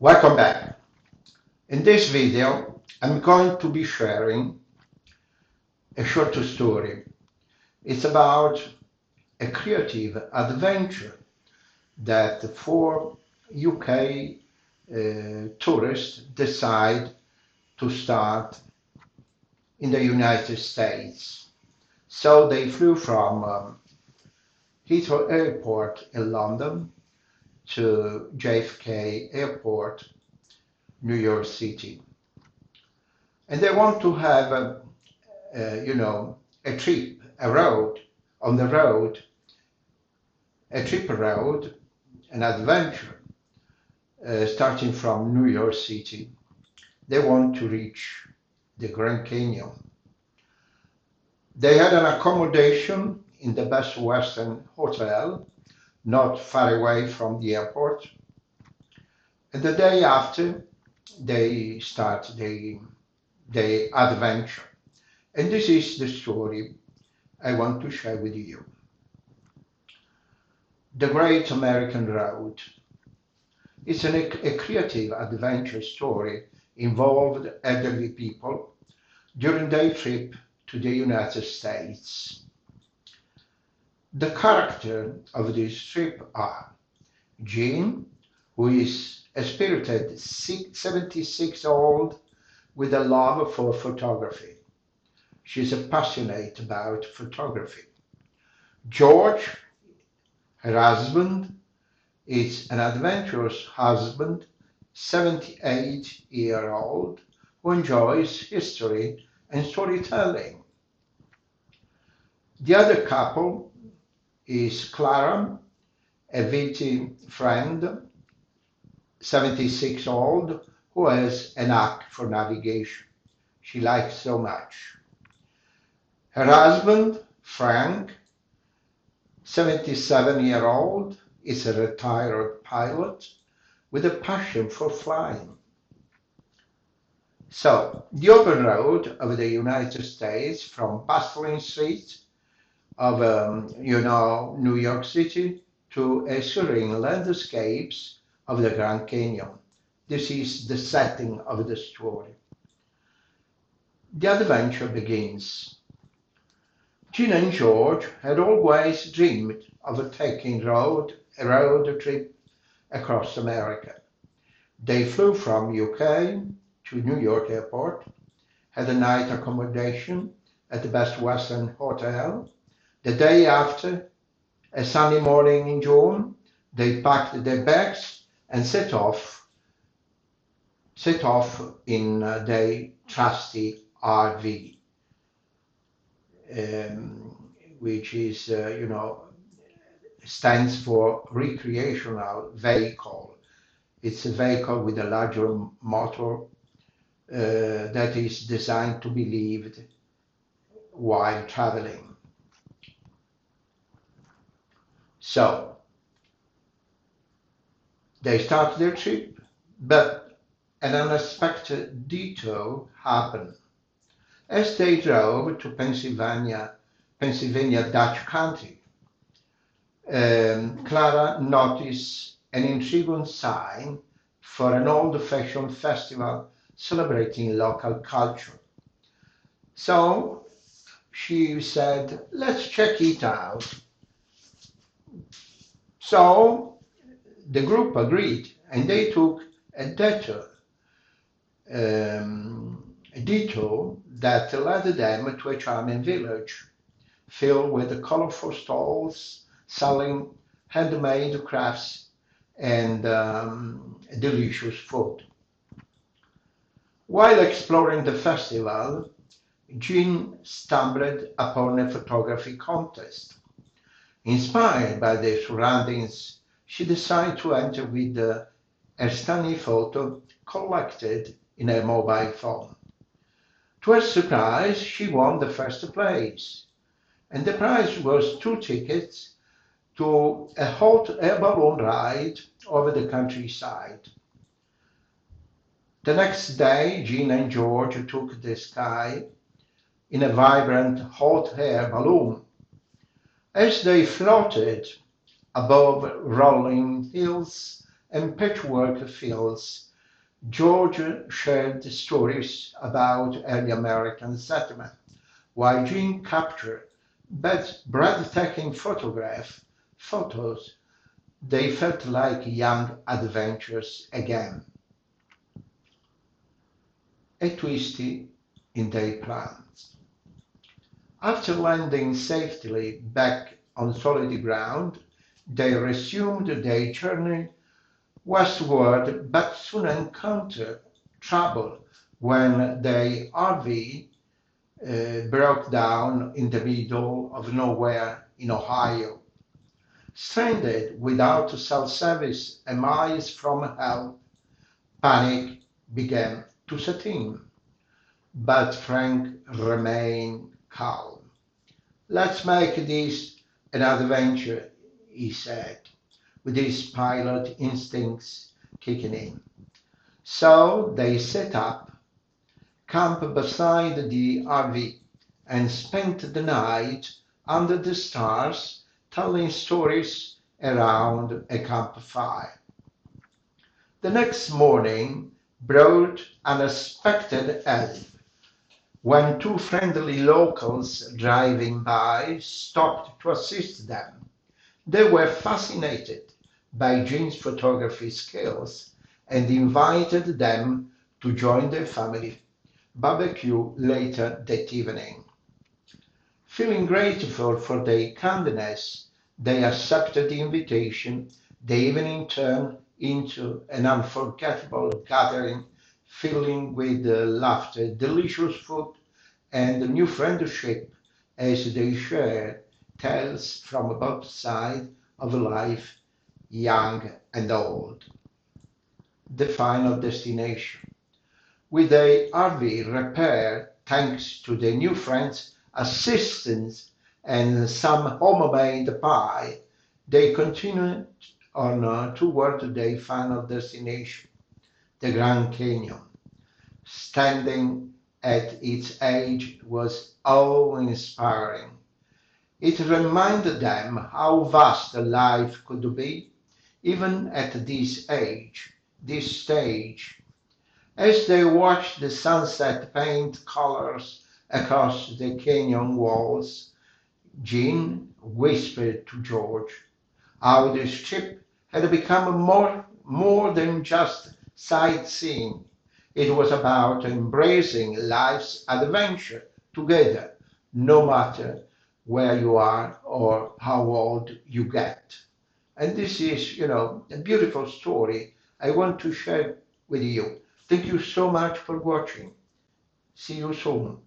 Welcome back. In this video, I'm going to be sharing a short story. It's about a creative adventure that four UK tourists decide to start in the United States. So they flew from Heathrow Airport in London to JFK Airport, New York City. And they want to have a trip, a road, on the road, a trip road, an adventure, starting from New York City. They want to reach the Grand Canyon. They had an accommodation in the Best Western Hotel, not far away from the airport. And the day after, they start the adventure. And this is the story I want to share with you. The Great American Road. It's a creative adventure story involved elderly people during their trip to the United States. The character of this trip are Jean, who is a spirited 76-year-old with a love for photography. She's passionate about photography. George, her husband, is an adventurous husband, 78-year-old, who enjoys history and storytelling. The other couple is Clara, a witty friend, 76-year-old, who has a knack for navigation. She likes so much. Her husband, Frank, 77-year-old, is a retired pilot with a passion for flying. So, the open road of the United States from bustling streets of, New York City to a serene landscapes of the Grand Canyon. This is the setting of the story. The adventure begins. Jean and George had always dreamed of taking a road trip across America. They flew from UK to New York Airport, had a night accommodation at the Best Western Hotel. The day after, a sunny morning in June, they packed their bags and set off in their trusty RV, which is, stands for recreational vehicle. It's a vehicle with a larger motor that is designed to be lived while traveling. So they start their trip, but an unexpected detour happened. As they drove to Pennsylvania Dutch County, Clara noticed an intriguing sign for an old-fashioned festival celebrating local culture. So she said, let's check it out. So the group agreed and they took a detour that led them to a charming village filled with colorful stalls selling handmade crafts and delicious food. While exploring the festival, Jean stumbled upon a photography contest. Inspired by the surroundings, she decided to enter with her stunning photo collected in her mobile phone. To her surprise, she won the first place, and the prize was 2 tickets to a hot air balloon ride over the countryside. The next day, Jean and George took the sky in a vibrant hot air balloon. As they floated above rolling hills and patchwork fields, George shared stories about early American settlement, while Jean captured breathtaking photos. They felt like young adventures again. A twist in their plans. After landing safely back on solid ground, they resumed their journey westward but soon encountered trouble when their RV broke down in the middle of nowhere in Ohio. Stranded without cell service and miles from help, panic began to set in. But Frank remained calm. "Let's make this an adventure," he said, with his pilot instincts kicking in. So they set up camp beside the RV and spent the night under the stars telling stories around a campfire. The next morning brought unexpected help when two friendly locals driving by stopped to assist them. They were fascinated by Jean's photography skills and invited them to join their family barbecue later that evening. Feeling grateful for their kindness, they accepted the invitation. The evening turned into an unforgettable gathering, filling with laughter, delicious food, and new friendship as they shared tales from both sides of life, young and old. The final destination. With their RV repaired thanks to their new friends' assistance and some homemade pie, they continued on toward their final destination, the Grand Canyon. Standing at its edge was awe-inspiring. It reminded them how vast life could be, even at this stage. As they watched the sunset paint colors across the canyon walls, Jean whispered to George how the trip had become more than just sightseeing. It was about embracing life's adventure together, no matter where you are or how old you get. And this is, a beautiful story I want to share with you. Thank you so much for watching. See you soon.